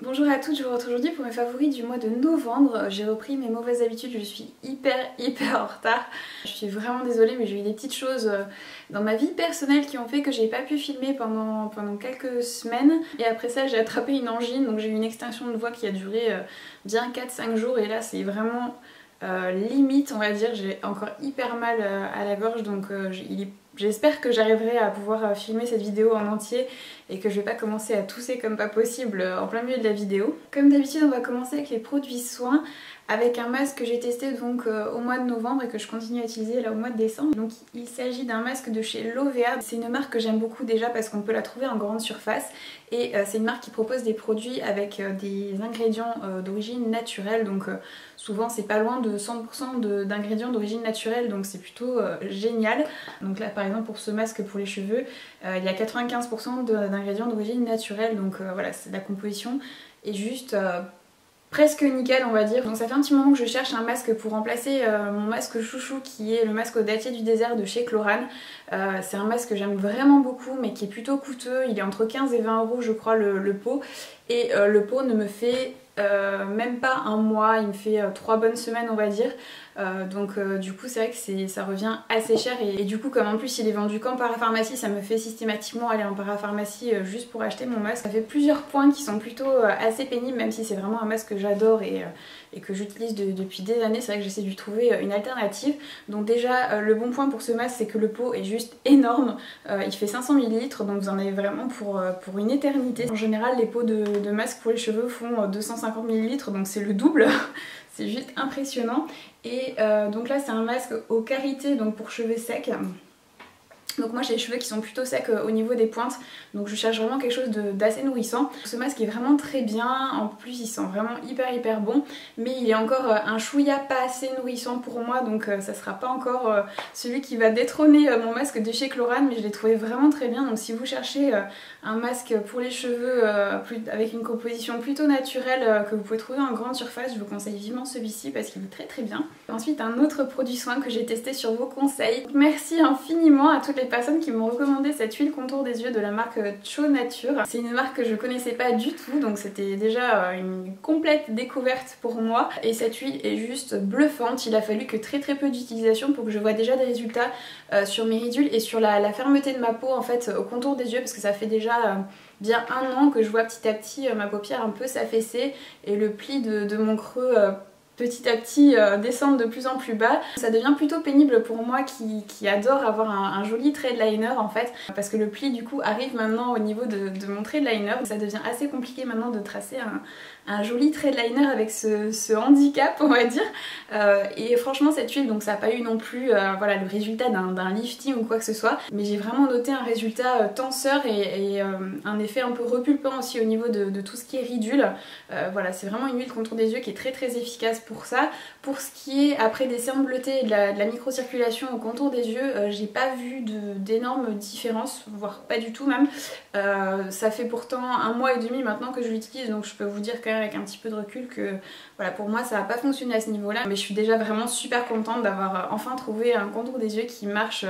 Bonjour à toutes, je vous retrouve aujourd'hui pour mes favoris du mois de novembre. J'ai repris mes mauvaises habitudes, je suis hyper en retard. Je suis vraiment désolée mais j'ai eu des petites choses dans ma vie personnelle qui ont fait que j'ai pas pu filmer pendant quelques semaines. Et après ça j'ai attrapé une angine, donc j'ai eu une extinction de voix qui a duré bien 4-5 jours et là c'est vraiment limite on va dire. J'ai encore hyper mal à la gorge donc j'espère que j'arriverai à pouvoir filmer cette vidéo en entier et que je vais pas commencer à tousser comme pas possible en plein milieu de la vidéo. Comme d'habitude on va commencer avec les produits soins, avec un masque que j'ai testé donc au mois de novembre et que je continue à utiliser là au mois de décembre. Donc il s'agit d'un masque de chez Lovea. C'est une marque que j'aime beaucoup déjà parce qu'on peut la trouver en grande surface et c'est une marque qui propose des produits avec des ingrédients d'origine naturelle, donc souvent c'est pas loin de 100% d'ingrédients d'origine naturelle, donc c'est plutôt génial. Donc là par exemple pour ce masque pour les cheveux il y a 95% d'ingrédients d'origine naturelle, donc voilà, la composition est juste presque nickel on va dire. Donc ça fait un petit moment que je cherche un masque pour remplacer mon masque chouchou qui est le masque au dattier du désert de chez Chlorane. C'est un masque que j'aime vraiment beaucoup mais qui est plutôt coûteux, il est entre 15 et 20 € je crois le pot, et le pot ne me fait même pas un mois, il me fait 3 bonnes semaines on va dire. Du coup c'est vrai que ça revient assez cher et du coup comme en plus il est vendu qu'en parapharmacie, ça me fait systématiquement aller en parapharmacie juste pour acheter mon masque. Ça fait plusieurs points qui sont plutôt assez pénibles, même si c'est vraiment un masque que j'adore et que j'utilise depuis des années. C'est vrai que j'essaie de lui trouver une alternative. Donc déjà le bon point pour ce masque c'est que le pot est juste énorme, il fait 500 ml donc vous en avez vraiment pour une éternité. En général les pots de masques pour les cheveux font 250 ml donc c'est le double. C'est juste impressionnant. Et donc là c'est un masque au karité, donc pour cheveux secs. Donc moi j'ai les cheveux qui sont plutôt secs au niveau des pointes, donc je cherche vraiment quelque chose d'assez nourrissant. Ce masque est vraiment très bien, en plus il sent vraiment hyper bon, mais il est encore un chouïa pas assez nourrissant pour moi, donc ça sera pas encore celui qui va détrôner mon masque de chez Chlorane, mais je l'ai trouvé vraiment très bien. Donc si vous cherchez un masque pour les cheveux avec une composition plutôt naturelle que vous pouvez trouver en grande surface, je vous conseille vivement celui-ci parce qu'il est très bien. Ensuite un autre produit soin que j'ai testé sur vos conseils. Merci infiniment à toutes les personnes qui m'ont recommandé cette huile contour des yeux de la marque Cho Nature. C'est une marque que je connaissais pas du tout, donc c'était déjà une complète découverte pour moi. Et cette huile est juste bluffante. Il a fallu que très peu d'utilisation pour que je vois déjà des résultats sur mes ridules et sur la fermeté de ma peau en fait au contour des yeux, parce que ça fait déjà bien un an que je vois petit à petit ma paupière un peu s'affaisser et le pli de mon creux petit à petit descendre de plus en plus bas. Ça devient plutôt pénible pour moi qui adore avoir un joli trait de liner en fait, parce que le pli du coup arrive maintenant au niveau de mon trait de liner. Ça devient assez compliqué maintenant de tracer un joli trait de liner avec ce handicap on va dire. Et franchement cette huile, donc ça n'a pas eu non plus voilà, le résultat d'un lifting ou quoi que ce soit, mais j'ai vraiment noté un résultat tenseur et un effet un peu repulpant aussi au niveau de tout ce qui est ridule. Voilà, c'est vraiment une huile contour des yeux qui est très efficace pour ça. Pour ce qui est après des cernes bleutées et de la microcirculation au contour des yeux, j'ai pas vu d'énormes différences, voire pas du tout même. Ça fait pourtant 1 mois et demi maintenant que je l'utilise, donc je peux vous dire quand même avec un petit peu de recul que voilà, pour moi ça n'a pas fonctionné à ce niveau là, mais je suis déjà vraiment super contente d'avoir enfin trouvé un contour des yeux qui marche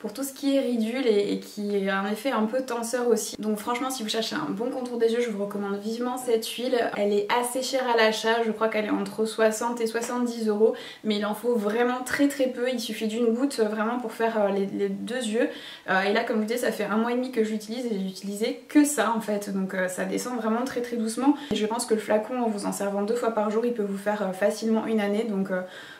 pour tout ce qui est ridule et qui a un effet un peu tenseur aussi. Donc franchement si vous cherchez un bon contour des yeux, je vous recommande vivement cette huile. Elle est assez chère à l'achat, je crois qu'elle est entre 60 et 70 €, mais il en faut vraiment très peu. Il suffit d'une goutte vraiment pour faire les deux yeux. Et là comme je vous disais, ça fait 1 mois et demi que je l'utilise et j'ai utilisé que ça en fait, donc ça descend vraiment très doucement. Et je pense que le flacon, en vous en servant 2 fois par jour, il peut vous faire facilement une année, donc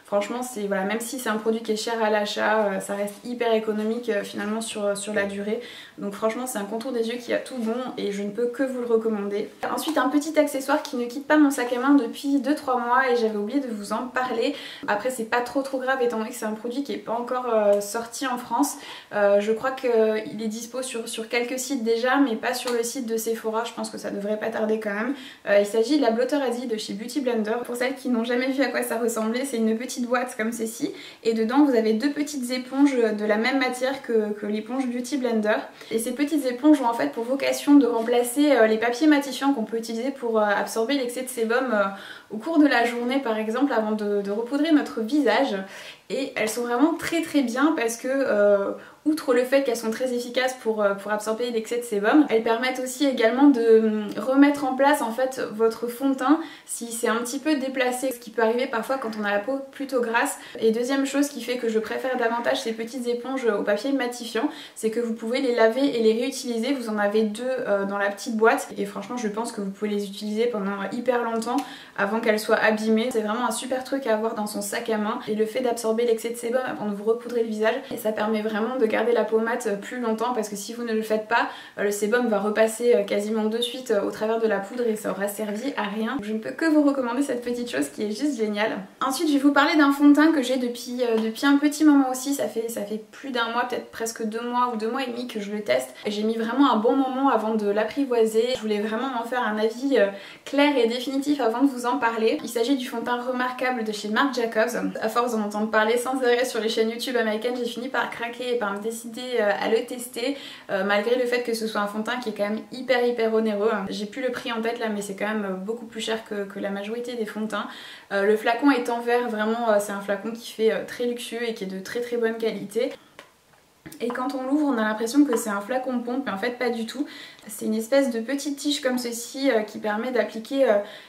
franchement c'est voilà, même si c'est un produit qui est cher à l'achat, ça reste hyper économique finalement sur la durée. Donc franchement c'est un contour des yeux qui a tout bon et je ne peux que vous le recommander. Ensuite un petit accessoire qui ne quitte pas mon sac à main depuis 2-3 mois et j'avais oublié de vous en parler. Après c'est pas trop grave étant donné que c'est un produit qui n'est pas encore sorti en France. Je crois qu'il est dispo sur quelques sites déjà, mais pas sur le site de Sephora, je pense que ça devrait pas tarder quand même. Il s'agit de la Blotter Asie de chez Beauty Blender. Pour celles qui n'ont jamais vu à quoi ça ressemblait, c'est une petite boîte comme ceci et dedans vous avez 2 petites éponges de la même matière que l'éponge Beauty Blender, et ces petites éponges ont en fait pour vocation de remplacer les papiers matifiants qu'on peut utiliser pour absorber l'excès de sébum au cours de la journée par exemple avant de repoudrer notre visage. et elles sont vraiment très très bien parce que outre le fait qu'elles sont très efficaces pour absorber l'excès de sébum, elles permettent aussi également de remettre en place en fait votre fond de teint si c'est un petit peu déplacé, ce qui peut arriver parfois quand on a la peau plutôt grasse. Et deuxième chose qui fait que je préfère davantage ces petites éponges au papier matifiant, c'est que vous pouvez les laver et les réutiliser. Vous en avez deux dans la petite boîte et franchement je pense que vous pouvez les utiliser pendant hyper longtemps avant qu'elles soient abîmées. C'est vraiment un super truc à avoir dans son sac à main, et le fait d'absorber l'excès de sébum avant de vous repoudrer le visage, et ça permet vraiment de garder la peau mate plus longtemps, parce que si vous ne le faites pas, le sébum va repasser quasiment de suite au travers de la poudre et ça aura servi à rien. Je ne peux que vous recommander cette petite chose qui est juste géniale. Ensuite je vais vous parler d'un fond de teint que j'ai depuis un petit moment aussi. Ça fait plus d'un mois, peut-être presque 2 mois ou 2 mois et demi que je le teste. J'ai mis vraiment un bon moment avant de l'apprivoiser. Je voulais vraiment m'en faire un avis clair et définitif avant de vous en parler. Il s'agit du fond de teint Remarkable de chez Marc Jacobs. À force d'en entendre parler sans arrêt sur les chaînes YouTube américaines, j'ai fini par craquer et par me décider à le tester, malgré le fait que ce soit un fond de teint qui est quand même hyper onéreux. J'ai plus le prix en tête là, mais c'est quand même beaucoup plus cher que la majorité des fonds de teint. Le flacon est en verre, vraiment c'est un flacon qui fait très luxueux et qui est de très bonne qualité. Et quand on l'ouvre, on a l'impression que c'est un flacon pompe, mais en fait pas du tout. C'est une espèce de petite tige comme ceci qui permet d'appliquer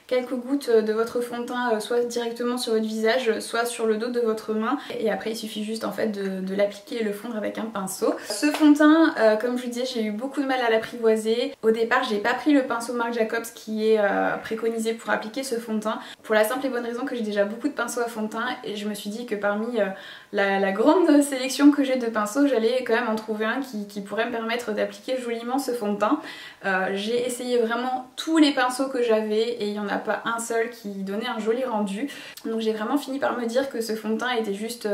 quelques gouttes de votre fond de teint soit directement sur votre visage, soit sur le dos de votre main. Et après il suffit juste en fait de l'appliquer et le fondre avec un pinceau. Ce fond de teint, comme je vous disais, j'ai eu beaucoup de mal à l'apprivoiser. Au départ j'ai pas pris le pinceau Marc Jacobs qui est préconisé pour appliquer ce fond de teint, pour la simple et bonne raison que j'ai déjà beaucoup de pinceaux à fond de teint, et je me suis dit que parmi la grande sélection que j'ai de pinceaux, j'allais quand même en trouver un qui pourrait me permettre d'appliquer joliment ce fond de teint. J'ai essayé vraiment tous les pinceaux que j'avais et il n'y en a pas un seul qui donnait un joli rendu. Donc j'ai vraiment fini par me dire que ce fond de teint était juste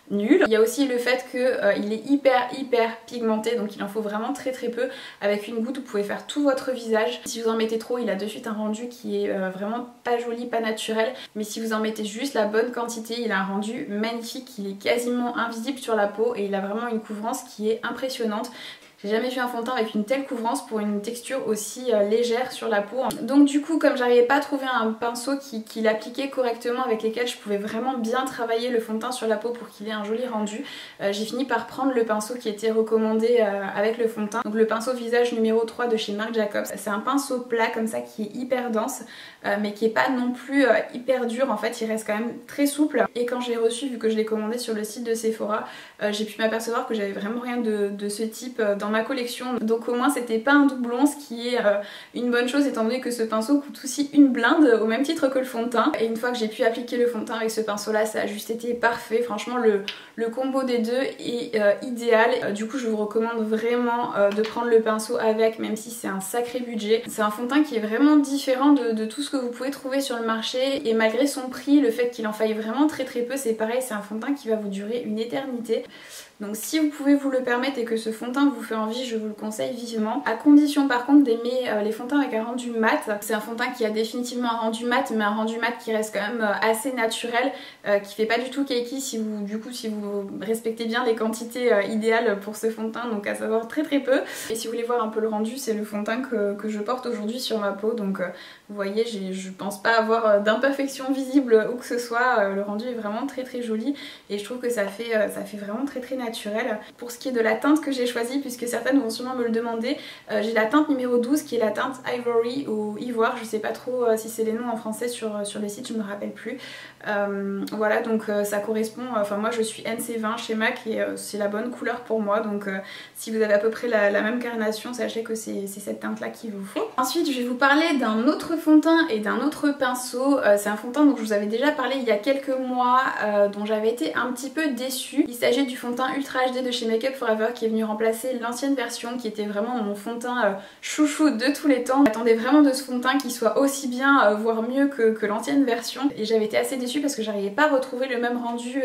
nul. Il y a aussi le fait qu'il est hyper pigmenté, donc il en faut vraiment très peu. Avec une goutte vous pouvez faire tout votre visage. Si vous en mettez trop, il a de suite un rendu qui est vraiment pas joli, pas naturel. Mais si vous en mettez juste la bonne quantité, il a un rendu magnifique. Il est quasiment invisible sur la peau et il a vraiment une couvrance qui est impressionnante. J'ai jamais vu un fond de teint avec une telle couvrance pour une texture aussi légère sur la peau. Donc du coup, comme j'arrivais pas à trouver un pinceau qui l'appliquait correctement, avec lesquels je pouvais vraiment bien travailler le fond de teint sur la peau pour qu'il ait un joli rendu, j'ai fini par prendre le pinceau qui était recommandé avec le fond de teint. Donc le pinceau visage numéro 3 de chez Marc Jacobs. C'est un pinceau plat comme ça qui est hyper dense, mais qui est pas non plus hyper dur. En fait, il reste quand même très souple. Et quand je l'ai reçu, vu que je l'ai commandé sur le site de Sephora, j'ai pu m'apercevoir que j'avais vraiment rien de ce type dans ma collection, donc au moins c'était pas un doublon, ce qui est une bonne chose étant donné que ce pinceau coûte aussi une blinde au même titre que le fond de teint. Et une fois que j'ai pu appliquer le fond de teint avec ce pinceau là, ça a juste été parfait. Franchement le combo des deux est idéal. Du coup je vous recommande vraiment de prendre le pinceau avec, même si c'est un sacré budget. C'est un fond de teint qui est vraiment différent de tout ce que vous pouvez trouver sur le marché, et malgré son prix, le fait qu'il en faille vraiment très peu, c'est pareil, c'est un fond de teint qui va vous durer une éternité. Donc si vous pouvez vous le permettre et que ce fond de teint vous fait envie, je vous le conseille vivement. À condition par contre d'aimer les fonds de teint avec un rendu mat. C'est un fond de teint qui a définitivement un rendu mat, mais un rendu mat qui reste quand même assez naturel, qui fait pas du tout cakey si vous respectez bien les quantités idéales pour ce fond de teint, donc à savoir très peu. Et si vous voulez voir un peu le rendu, c'est le fond de teint que je porte aujourd'hui sur ma peau, donc vous voyez, je pense pas avoir d'imperfection visible où que ce soit. Le rendu est vraiment très joli et je trouve que ça fait vraiment très naturel. Pour ce qui est de la teinte que j'ai choisie, puisque certaines vont sûrement me le demander, j'ai la teinte numéro 12 qui est la teinte Ivory ou Ivoire, je sais pas trop si c'est les noms en français sur le site, je me rappelle plus. Voilà, donc ça correspond, enfin moi je suis NC20 chez MAC et c'est la bonne couleur pour moi, donc si vous avez à peu près la même carnation, sachez que c'est cette teinte là qu'il vous faut. Ensuite je vais vous parler d'un autre fond de teint et d'un autre pinceau. C'est un fond de teint dont je vous avais déjà parlé il y a quelques mois, dont j'avais été un petit peu déçue. Il s'agit du fond de teint Ultra HD de chez Make Up For Ever, qui est venu remplacer l'ancienne version qui était vraiment mon fond de teint chouchou de tous les temps. J'attendais vraiment de ce fond de teint qu'il soit aussi bien, voire mieux que l'ancienne version, et j'avais été assez déçue parce que j'arrivais pas à retrouver le même rendu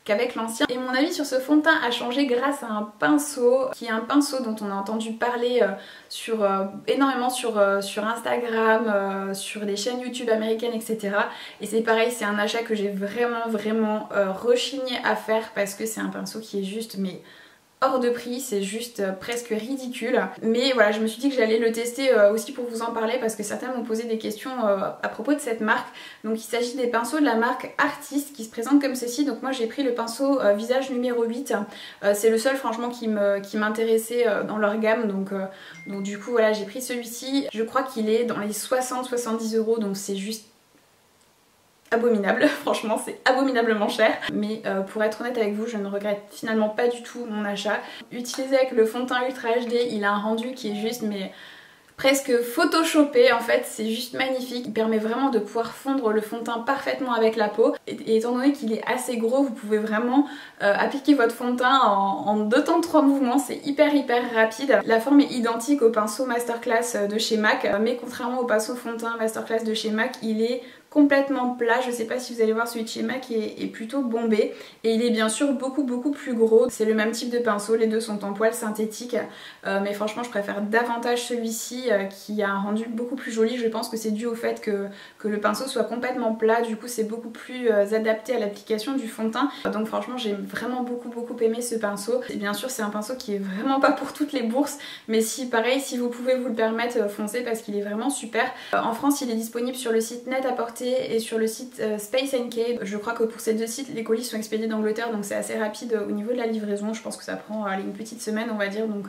qu'avec l'ancien. Et mon avis sur ce fond de teint a changé grâce à un pinceau, qui est un pinceau dont on a entendu parler énormément sur Instagram, sur les chaînes YouTube américaines, etc. Et c'est pareil, c'est un achat que j'ai vraiment rechigné à faire parce que c'est un pinceau qui est juste mais hors de prix, c'est juste presque ridicule. Mais voilà, je me suis dit que j'allais le tester aussi pour vous en parler parce que certains m'ont posé des questions à propos de cette marque. Donc il s'agit des pinceaux de la marque Artist qui se présentent comme ceci. Donc moi j'ai pris le pinceau visage numéro 8. C'est le seul franchement qui m'intéressait dans leur gamme. Donc du coup voilà, j'ai pris celui-ci. Je crois qu'il est dans les 60-70 €, donc c'est juste abominable, franchement c'est abominablement cher, mais pour être honnête avec vous, je ne regrette finalement pas du tout mon achat. Utilisé avec le fond de teint Ultra HD, il a un rendu qui est juste mais presque photoshopé en fait, c'est juste magnifique. Il permet vraiment de pouvoir fondre le fond de teint parfaitement avec la peau et étant donné qu'il est assez gros, vous pouvez vraiment appliquer votre fond de teint en 2 temps de 3 mouvements, c'est hyper rapide. La forme est identique au pinceau Masterclass de chez MAC, mais contrairement au pinceau fond de teint Masterclass de chez MAC, il est complètement plat. Je sais pas si vous allez voir, celui de chez MAC est plutôt bombé et il est bien sûr beaucoup plus gros. C'est le même type de pinceau, les deux sont en poils synthétique, mais franchement je préfère davantage celui-ci qui a un rendu beaucoup plus joli. Je pense que c'est dû au fait que le pinceau soit complètement plat, du coup c'est beaucoup plus adapté à l'application du fond de teint. Donc franchement j'ai vraiment beaucoup aimé ce pinceau. Et bien sûr c'est un pinceau qui est vraiment pas pour toutes les bourses, mais si pareil, si vous pouvez vous le permettre, foncez parce qu'il est vraiment super. En France il est disponible sur le site Net-à-Porter et sur le site Space NK. Je crois que pour ces deux sites les colis sont expédiés d'Angleterre, donc c'est assez rapide au niveau de la livraison. Je pense que ça prend une petite semaine on va dire, donc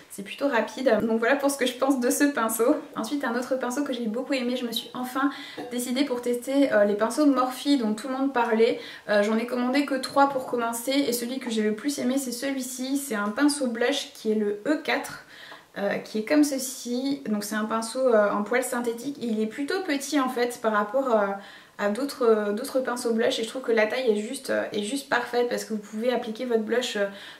c'est plutôt rapide. Donc voilà pour ce que je pense de ce pinceau. Ensuite un autre pinceau que j'ai beaucoup aimé, je me suis enfin décidée pour tester les pinceaux Morphe dont tout le monde parlait. J'en ai commandé que 3 pour commencer et celui que j'ai le plus aimé c'est celui-ci. C'est un pinceau blush qui est le E4. Qui est comme ceci, donc c'est un pinceau en poils synthétique et il est plutôt petit en fait par rapport à d'autres pinceaux blush et je trouve que la taille est juste parfaite parce que vous pouvez appliquer votre blush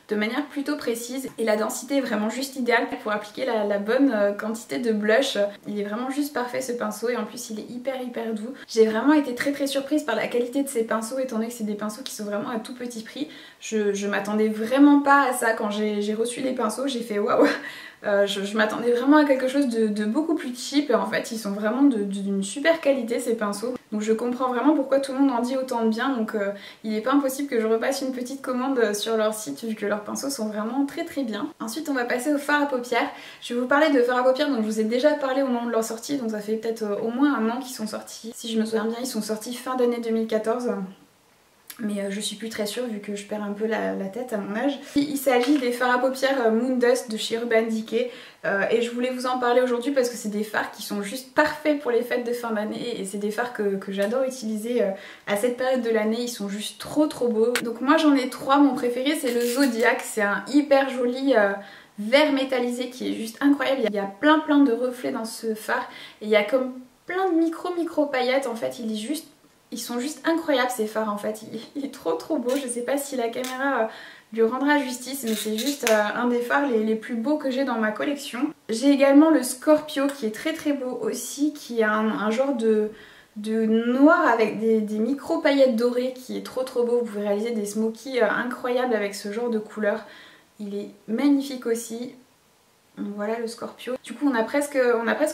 de manière plutôt précise et la densité est vraiment juste idéale pour appliquer la bonne quantité de blush. Il est vraiment juste parfait ce pinceau et en plus il est hyper doux. J'ai vraiment été très surprise par la qualité de ces pinceaux étant donné que c'est des pinceaux qui sont vraiment à tout petit prix. Je m'attendais vraiment pas à ça quand j'ai reçu les pinceaux, j'ai fait waouh. Je m'attendais vraiment à quelque chose de beaucoup plus cheap et en fait ils sont vraiment d'une super qualité ces pinceaux. Donc je comprends vraiment pourquoi tout le monde en dit autant de bien, donc il n'est pas impossible que je repasse une petite commande sur leur site vu que leurs pinceaux sont vraiment très bien. Ensuite on va passer au fard à paupières. Je vais vous parler de fard à paupières dont je vous ai déjà parlé au moment de leur sortie, donc ça fait peut-être au moins un an qu'ils sont sortis. Si je me souviens bien ils sont sortis fin d'année 2014. Mais je suis plus très sûre vu que je perds un peu la tête à mon âge. Il s'agit des fards à paupières Moon Dust de chez Urban Decay et je voulais vous en parler aujourd'hui parce que c'est des fards qui sont juste parfaits pour les fêtes de fin d'année et c'est des fards que j'adore utiliser à cette période de l'année. Ils sont juste trop beaux. Donc moi j'en ai 3, mon préféré c'est le Zodiac, c'est un hyper joli vert métallisé qui est juste incroyable. Il y a plein de reflets dans ce fard et il y a comme plein de micro paillettes en fait. Ils sont juste incroyables ces fards en fait, il est trop beau. Je sais pas si la caméra lui rendra justice mais c'est juste un des fards les plus beaux que j'ai dans ma collection. J'ai également le Scorpio qui est très beau aussi, qui a un genre de noir avec des micro paillettes dorées qui est trop beau. Vous pouvez réaliser des smokies incroyables avec ce genre de couleur. Il est magnifique aussi. Voilà le Scorpio. Du coup on a presque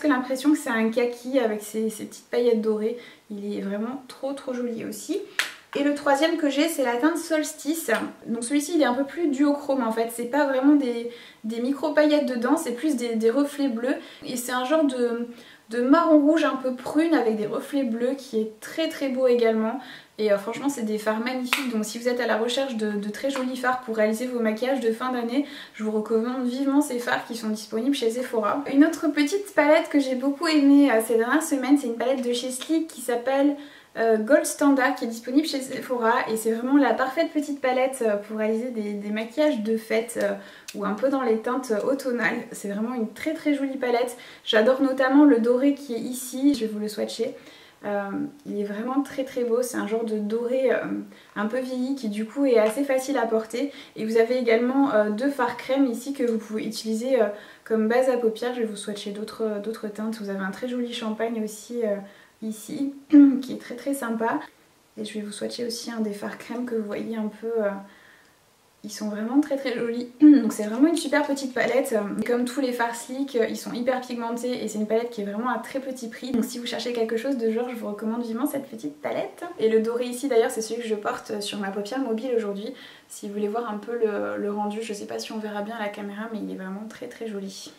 l'impression que c'est un kaki avec ces petites paillettes dorées. Il est vraiment trop joli aussi. Et le troisième que j'ai c'est la teinte Solstice. Donc celui-ci il est un peu plus duochrome en fait. C'est pas vraiment des micro paillettes dedans, c'est plus des reflets bleus. Et c'est un genre de marron rouge un peu prune avec des reflets bleus qui est très beau également. Et franchement c'est des fards magnifiques, donc si vous êtes à la recherche de très jolis fards pour réaliser vos maquillages de fin d'année, je vous recommande vivement ces fards qui sont disponibles chez Sephora. Une autre petite palette que j'ai beaucoup aimée ces dernières semaines, c'est une palette de chez Sleek qui s'appelle Gold Standard, qui est disponible chez Sephora et c'est vraiment la parfaite petite palette pour réaliser des maquillages de fête ou un peu dans les teintes automnales. C'est vraiment une très jolie palette. J'adore notamment le doré qui est ici, je vais vous le swatcher. Il est vraiment très beau, c'est un genre de doré un peu vieilli qui du coup est assez facile à porter. Et vous avez également 2 fards crème ici que vous pouvez utiliser comme base à paupières. Je vais vous swatcher d'autres teintes. Vous avez un très joli champagne aussi ici qui est très sympa. Et je vais vous swatcher aussi un des fards crème que vous voyez un peu Ils sont vraiment très très jolis. Donc c'est vraiment une super petite palette. Comme tous les Farslick, ils sont hyper pigmentés et c'est une palette qui est vraiment à très petit prix. Donc si vous cherchez quelque chose de genre, je vous recommande vivement cette petite palette. Et le doré ici d'ailleurs, c'est celui que je porte sur ma paupière mobile aujourd'hui. Si vous voulez voir un peu le rendu, je sais pas si on verra bien à la caméra, mais il est vraiment très très joli.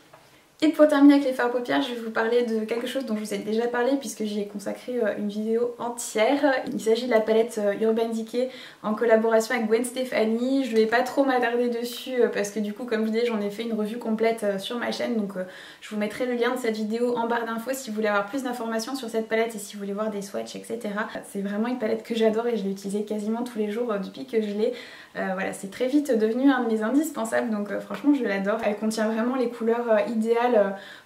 Et pour terminer avec les fards paupières, je vais vous parler de quelque chose dont je vous ai déjà parlé puisque j'y ai consacré une vidéo entière. Il s'agit de la palette Urban Decay en collaboration avec Gwen Stefani. Je vais pas trop m'attarder dessus parce que du coup, comme je vous disais, j'en ai fait une revue complète sur ma chaîne. Donc je vous mettrai le lien de cette vidéo en barre d'infos si vous voulez avoir plus d'informations sur cette palette et si vous voulez voir des swatchs, etc. C'est vraiment une palette que j'adore et je l'ai utilisée quasiment tous les jours depuis que je l'ai. Voilà, c'est très vite devenu un de mes indispensables, donc franchement je l'adore. Elle contient vraiment les couleurs idéales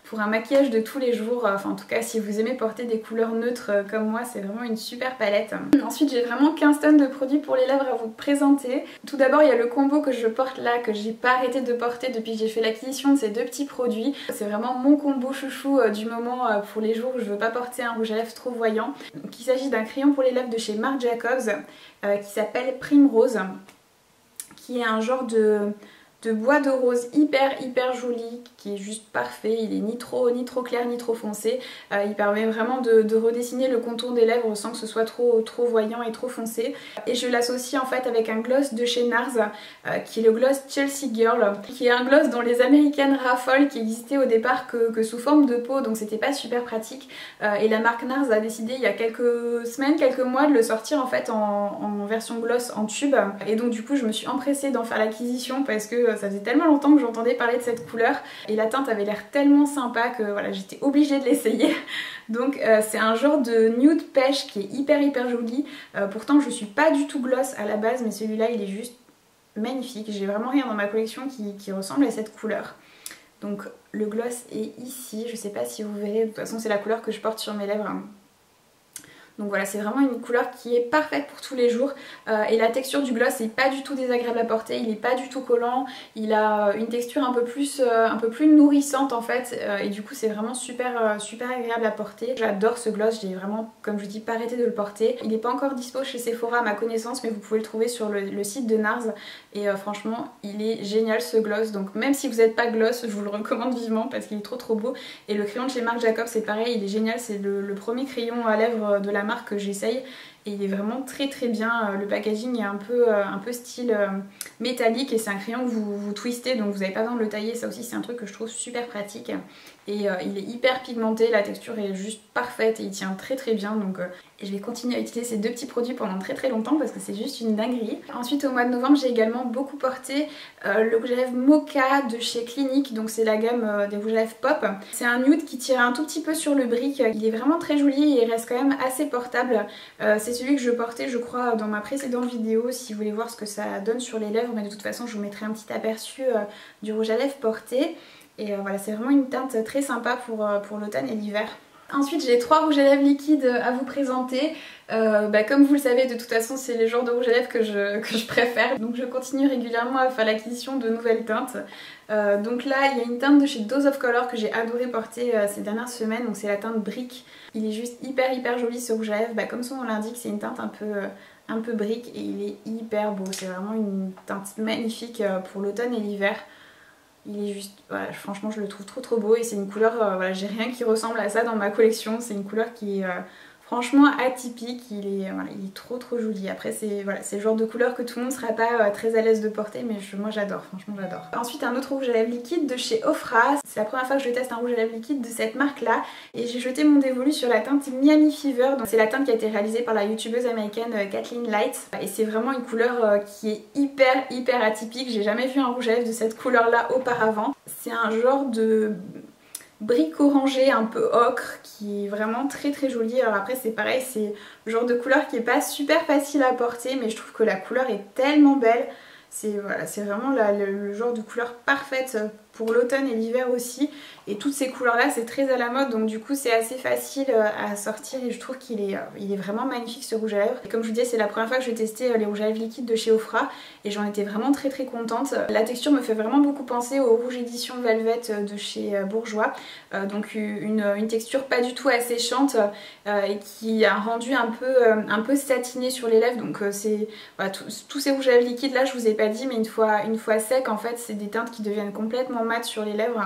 pour un maquillage de tous les jours. Enfin en tout cas si vous aimez porter des couleurs neutres comme moi, c'est vraiment une super palette. Ensuite j'ai vraiment 15 tonnes de produits pour les lèvres à vous présenter. Tout d'abord il y a le combo que je porte là, que j'ai pas arrêté de porter depuis que j'ai fait l'acquisition de ces deux petits produits. C'est vraiment mon combo chouchou du moment pour les jours où je veux pas porter un rouge à lèvres trop voyant. Donc il s'agit d'un crayon pour les lèvres de chez Marc Jacobs qui s'appelle Primrose, qui est un genre de bois de rose hyper joli, qui est juste parfait. Il est ni trop clair ni trop foncé. Il permet vraiment de redessiner le contour des lèvres sans que ce soit trop voyant et trop foncé. Et je l'associe en fait avec un gloss de chez NARS qui est le gloss Chelsea Girl, qui est un gloss dont les américaines raffolent, qui existait au départ que sous forme de peau, donc c'était pas super pratique. Et la marque NARS a décidé il y a quelques semaines, quelques mois de le sortir en fait en version gloss en tube. Et donc du coup je me suis empressée d'en faire l'acquisition parce que ça faisait tellement longtemps que j'entendais parler de cette couleur et la teinte avait l'air tellement sympa que voilà, j'étais obligée de l'essayer. Donc c'est un genre de nude pêche qui est hyper joli. Pourtant je suis pas du tout gloss à la base, mais celui-là il est juste magnifique. J'ai vraiment rien dans ma collection qui ressemble à cette couleur. Donc le gloss est ici, je sais pas si vous verrez, de toute façon c'est la couleur que je porte sur mes lèvres hein. Donc voilà, c'est vraiment une couleur qui est parfaite pour tous les jours. Et la texture du gloss n'est pas du tout désagréable à porter, il n'est pas du tout collant. Il a une texture un peu plus nourrissante en fait. Et du coup c'est vraiment super agréable à porter. J'adore ce gloss, j'ai vraiment, comme je vous dis, pas arrêté de le porter. Il n'est pas encore dispo chez Sephora à ma connaissance, mais vous pouvez le trouver sur le site de NARS. Et franchement, il est génial ce gloss. Donc même si vous n'êtes pas gloss, je vous le recommande vivement parce qu'il est trop beau. Et le crayon de chez Marc Jacobs c'est pareil, il est génial. C'est le premier crayon à lèvres de la marque que j'essaye et il est vraiment très bien. Le packaging est un peu style métallique et c'est un crayon que vous twistez, donc vous n'avez pas besoin de le tailler. Ça aussi c'est un truc que je trouve super pratique. Et il est hyper pigmenté, la texture est juste parfaite et il tient très bien. Donc je vais continuer à utiliser ces deux petits produits pendant très longtemps parce que c'est juste une dinguerie. Ensuite au mois de novembre j'ai également beaucoup porté le rouge à lèvres Mocha de chez Clinique. Donc c'est la gamme des rouges à lèvres pop. C'est un nude qui tire un tout petit peu sur le brick. Il est vraiment très joli et il reste quand même assez portable. C'est celui que je portais je crois dans ma précédente vidéo si vous voulez voir ce que ça donne sur les lèvres. Mais de toute façon je vous mettrai un petit aperçu du rouge à lèvres porté. Et voilà, c'est vraiment une teinte très sympa pour l'automne et l'hiver. Ensuite j'ai 3 rouges à lèvres liquides à vous présenter. Comme vous le savez, de toute façon c'est les genres de rouge à lèvres que je préfère. Donc je continue régulièrement à faire l'acquisition de nouvelles teintes. Donc là il y a une teinte de chez Dose of Color que j'ai adoré porter ces dernières semaines. Donc c'est la teinte Brick. Il est juste hyper joli ce rouge à lèvres. Comme son nom l'indique, c'est une teinte un peu brick et il est hyper beau. C'est vraiment une teinte magnifique pour l'automne et l'hiver. Il est juste, voilà, franchement je le trouve trop beau et c'est une couleur, voilà, j'ai rien qui ressemble à ça dans ma collection. C'est une couleur qui est franchement atypique, il est trop joli. Après c'est voilà, le genre de couleur que tout le monde ne sera pas très à l'aise de porter, mais moi j'adore, franchement j'adore. Ensuite un autre rouge à lèvres liquide de chez Ofra. C'est la première fois que je teste un rouge à lèvres liquide de cette marque là et j'ai jeté mon dévolu sur la teinte Miami Fever. C'est la teinte qui a été réalisée par la youtubeuse américaine Kathleen Light et c'est vraiment une couleur qui est hyper atypique. J'ai jamais vu un rouge à lèvres de cette couleur là auparavant. C'est un genre de brique orangée un peu ocre qui est vraiment très joli. Alors après c'est pareil, c'est le genre de couleur qui est pas super facile à porter, mais je trouve que la couleur est tellement belle. C'est voilà, c'est vraiment le genre de couleur parfaite pour l'automne et l'hiver aussi. Et toutes ces couleurs là c'est très à la mode, donc du coup c'est assez facile à sortir et je trouve qu'il est, il est vraiment magnifique ce rouge à lèvres. Et comme je vous disais, c'est la première fois que je testais les rouges à lèvres liquides de chez Ofra et j'en étais vraiment très contente. La texture me fait vraiment beaucoup penser au rouge édition Velvet de chez Bourjois, donc une texture pas du tout asséchante et qui a un rendu un peu satiné sur les lèvres. Donc c'est voilà, tous ces rouges à lèvres liquides là, je vous ai pas dit, mais une fois sec en fait c'est des teintes qui deviennent complètement mates sur les lèvres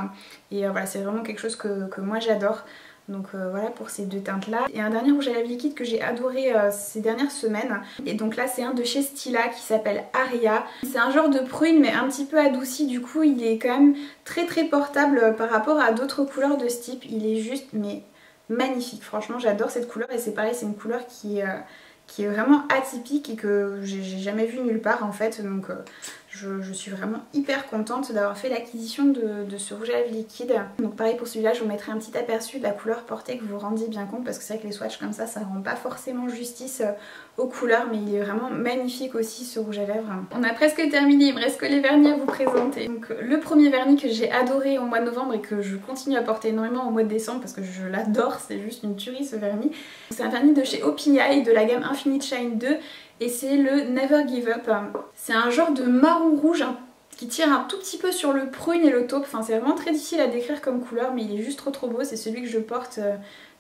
et voilà, c'est vraiment quelque chose que moi j'adore. Donc voilà pour ces deux teintes là. Et un dernier rouge à lèvres liquide que j'ai adoré ces dernières semaines. Et donc là c'est un de chez Stila qui s'appelle Aria. C'est un genre de prune mais un petit peu adouci, du coup il est quand même très portable par rapport à d'autres couleurs de ce type. Il est juste mais magnifique, franchement j'adore cette couleur et c'est pareil, c'est une couleur qui est vraiment atypique et que j'ai jamais vu nulle part en fait. Donc je suis vraiment hyper contente d'avoir fait l'acquisition de ce rouge à lèvres liquide. Donc pareil pour celui-là, je vous mettrai un petit aperçu de la couleur portée, que vous vous rendiez bien compte, parce que c'est vrai que les swatchs comme ça rend pas forcément justice aux couleurs, mais il est vraiment magnifique aussi ce rouge à lèvres. On a presque terminé, il me reste que les vernis à vous présenter. Donc le premier vernis que j'ai adoré au mois de novembre et que je continue à porter énormément au mois de décembre parce que je l'adore, c'est juste une tuerie ce vernis. C'est un vernis de chez OPI de la gamme Infinite Shine 2 et c'est le Never Give Up. C'est un genre de marron rouge qui tire un tout petit peu sur le prune et le taupe. Enfin c'est vraiment très difficile à décrire comme couleur, mais il est juste trop beau. C'est celui que je porte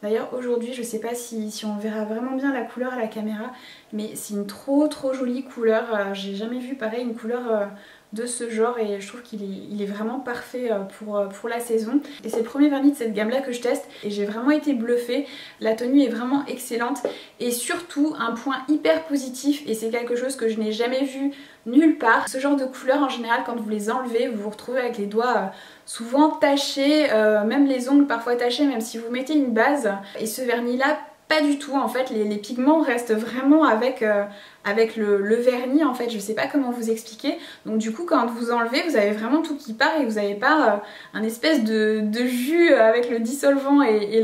d'ailleurs aujourd'hui. Je sais pas si on verra vraiment bien la couleur à la caméra, mais c'est une trop jolie couleur. J'ai jamais vu pareil une couleur de ce genre et je trouve qu'il est vraiment parfait pour la saison. Et c'est le premier vernis de cette gamme là que je teste et j'ai vraiment été bluffée. La tenue est vraiment excellente et surtout un point hyper positif, et c'est quelque chose que je n'ai jamais vu nulle part. Ce genre de couleurs en général, quand vous les enlevez, vous vous retrouvez avec les doigts souvent tachés, même les ongles parfois tachés, même si vous mettez une base. Et ce vernis là, pas du tout en fait, les pigments restent vraiment avec le vernis en fait, je sais pas comment vous expliquer. Donc du coup quand vous enlevez, vous avez vraiment tout qui part et vous n'avez pas un espèce de jus avec le dissolvant et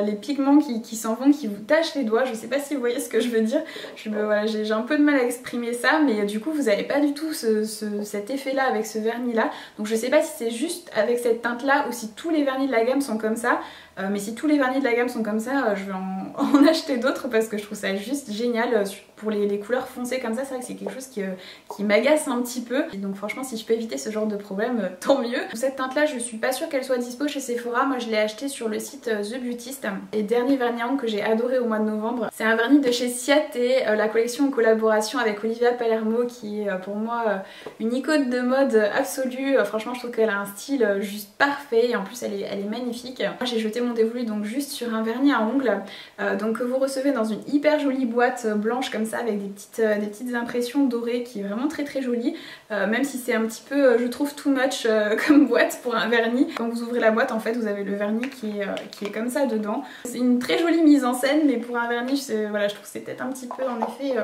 les pigments qui s'en vont, qui vous tachent les doigts. Je sais pas si vous voyez ce que je veux dire. Voilà, j'ai un peu de mal à exprimer ça, mais du coup vous n'avez pas du tout cet effet là avec ce vernis là. Donc je sais pas si c'est juste avec cette teinte là ou si tous les vernis de la gamme sont comme ça. Mais si tous les vernis de la gamme sont comme ça, je vais en acheter d'autres parce que je trouve ça juste génial. Pour les couleurs foncées comme ça, c'est vrai que c'est quelque chose qui m'agace un petit peu. Et donc franchement, si je peux éviter ce genre de problème, tant mieux. Cette teinte là, je suis pas sûre qu'elle soit dispo chez Sephora. Moi je l'ai acheté sur le site The Beautist. Et dernier vernis à ongles que j'ai adoré au mois de novembre, c'est un vernis de chez Ciate, la collection en collaboration avec Olivia Palermo, qui est pour moi une icône de mode absolue. Franchement je trouve qu'elle a un style juste parfait et en plus elle est magnifique. Moi j'ai jeté mon dévolu donc juste sur un vernis à ongles donc que vous recevez dans une hyper jolie boîte blanche comme ça, avec des petites impressions dorées, qui est vraiment très jolie, même si c'est un petit peu je trouve too much comme boîte pour un vernis. Quand vous ouvrez la boîte en fait vous avez le vernis qui est comme ça dedans. C'est une très jolie mise en scène, mais pour un vernis voilà, je trouve que c'est peut-être un petit peu en effet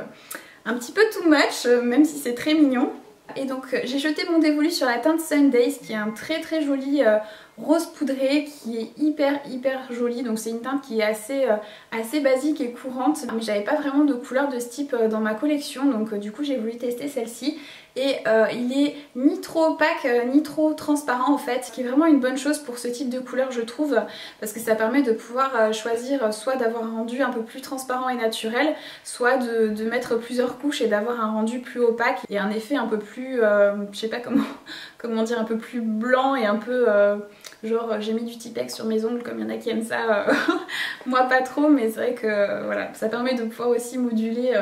un petit peu too much, même si c'est très mignon. Et donc j'ai jeté mon dévolu sur la teinte Sundays, qui est un très joli rose poudré, qui est hyper jolie. Donc c'est une teinte qui est assez basique et courante, mais j'avais pas vraiment de couleur de ce type dans ma collection, donc du coup j'ai voulu tester celle-ci. Et il est ni trop opaque ni trop transparent en fait, ce qui est vraiment une bonne chose pour ce type de couleur je trouve, parce que ça permet de pouvoir choisir soit d'avoir un rendu un peu plus transparent et naturel, soit de mettre plusieurs couches et d'avoir un rendu plus opaque et un effet un peu plus, je sais pas comment dire, un peu plus blanc et un peu genre j'ai mis du Tipex sur mes ongles comme il y en a qui aiment ça, moi pas trop, mais c'est vrai que voilà, ça permet de pouvoir aussi moduler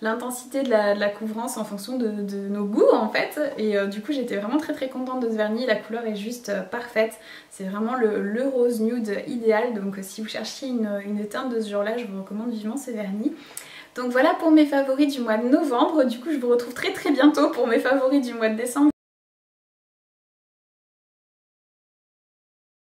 l'intensité de la couvrance en fonction de nos goûts en fait. Et du coup j'étais vraiment très contente de ce vernis, la couleur est juste parfaite, c'est vraiment le rose nude idéal. Donc si vous cherchiez une teinte de ce genre là, je vous recommande vivement ce vernis. Donc voilà pour mes favoris du mois de novembre. Du coup je vous retrouve très bientôt pour mes favoris du mois de décembre.